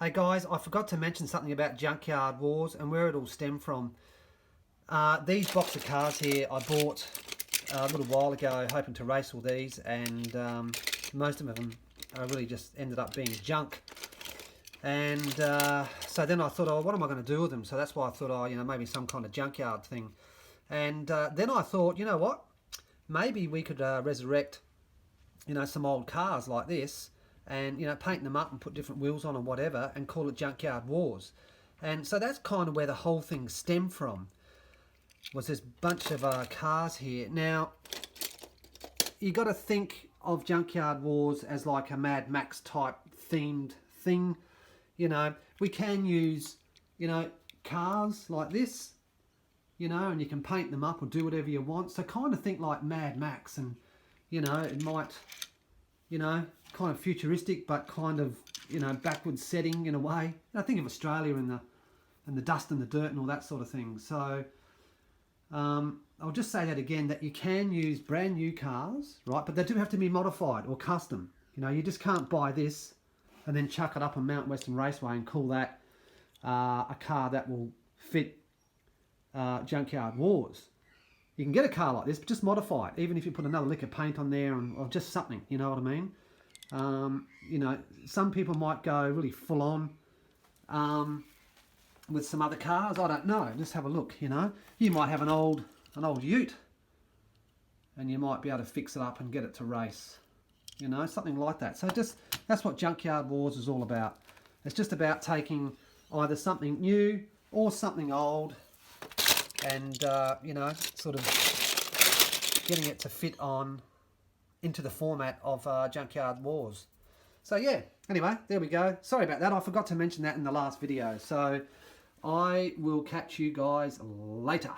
Hey guys, I forgot to mention something about Junkyard Wars and where it all stemmed from. These box of cars here I bought a little while ago, hoping to race all these, and most of them really just ended up being junk. And so then I thought, oh, what am I going to do with them? So that's why I thought, oh, you know, maybe some kind of junkyard thing. And then I thought, you know what? Maybe we could resurrect, you know, some old cars like this, and you know, paint them up and put different wheels on and whatever, and call it Junkyard Wars. And so that's kind of where the whole thing stemmed from, was this bunch of cars here. Now you got to think of Junkyard Wars as like a Mad Max type themed thing. You know, we can use, you know, cars like this, you know, and you can paint them up or do whatever you want. So kind of think like Mad Max, and you know, it might, you know, kind of futuristic, but kind of, you know, backwards setting in a way. And I think of Australia and the dust and the dirt and all that sort of thing. So I'll just say that again, that you can use brand new cars, right? But they do have to be modified or custom. You know, you just can't buy this and then chuck it up on Mount Western Raceway and call that a car that will fit Junkyard Wars. You can get a car like this, but just modify it. Even if you put another lick of paint on there, or just something, you know what I mean? You know, some people might go really full on with some other cars. I don't know. Just have a look. You know, you might have an old Ute, and you might be able to fix it up and get it to race. You know, something like that. So just that's what Junkyard Wars is all about. It's just about taking either something new or something old, and you know, sort of getting it to fit on into the format of Junkyard Wars. So yeah, anyway, there we go. Sorry about that, I forgot to mention that in the last video. So I will catch you guys later.